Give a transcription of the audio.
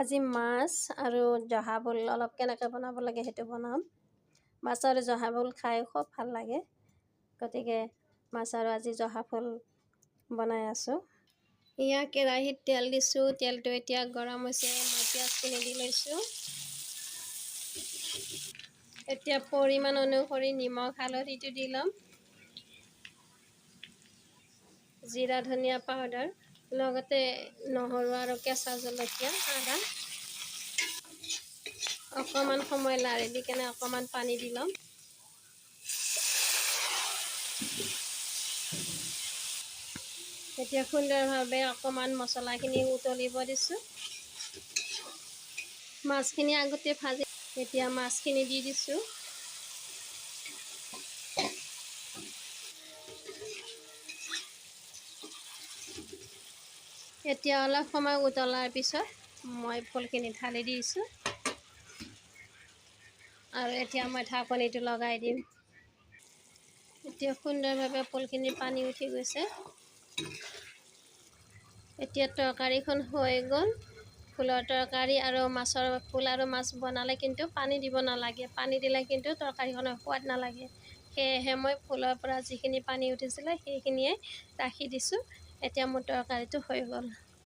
আজি মাছ আৰু জহা ভোল অলপ কেনেকৈ বনাব লাগে সেইটো বনাম। মাছ আৰু জহা ভোল খাই খুব ভাল লাগে, গতিকে মাছ আৰু আজি জহা ভোল বনাই আছোঁ। এয়া কেৰাহীত তেল দিছোঁ, তেলটো এতিয়া গৰম হৈছে, মই পিঁয়াজখিনি দি লৈছোঁ। এতিয়া পৰিমাণ অনুসৰি নিমখ হালধিটো দি ল'ম, জিৰা ধনিয়া পাউডাৰ, লগতে নহৰু আৰু কেঁচা জলকীয়া, আদা। অকণমান সময় লাৰি দি কেনে অকণমান পানী দি ল'ম। এতিয়া সুন্দৰভাৱে অকণমান মছলাখিনি উতলিব দিছোঁ। মাছখিনি আগতে ভাজি, এতিয়া মাছখিনি দি দিছোঁ। এতিয়া অলপ সময় উতলাৰ পিছত মই ভোলখিনি ঢালি দিছোঁ আৰু এতিয়া মই ঢাকনিটো লগাই দিম। এতিয়া সুন্দৰভাৱে ভোলখিনি পানী উঠি গৈছে। এতিয়া তৰকাৰীখন হৈ গ'ল। ভোলৰ তৰকাৰী আৰু মাছৰ ভোল আৰু মাছ বনালে কিন্তু পানী দিব নালাগে, পানী দিলে কিন্তু তৰকাৰীখনৰ সোৱাদ নালাগে। সেয়েহে মই ভোলৰ পৰা যিখিনি পানী উঠিছিলে সেইখিনিয়ে ৰাখি দিছোঁ। এতিয়া মোৰ তৰকাৰীটো হৈ গ'ল।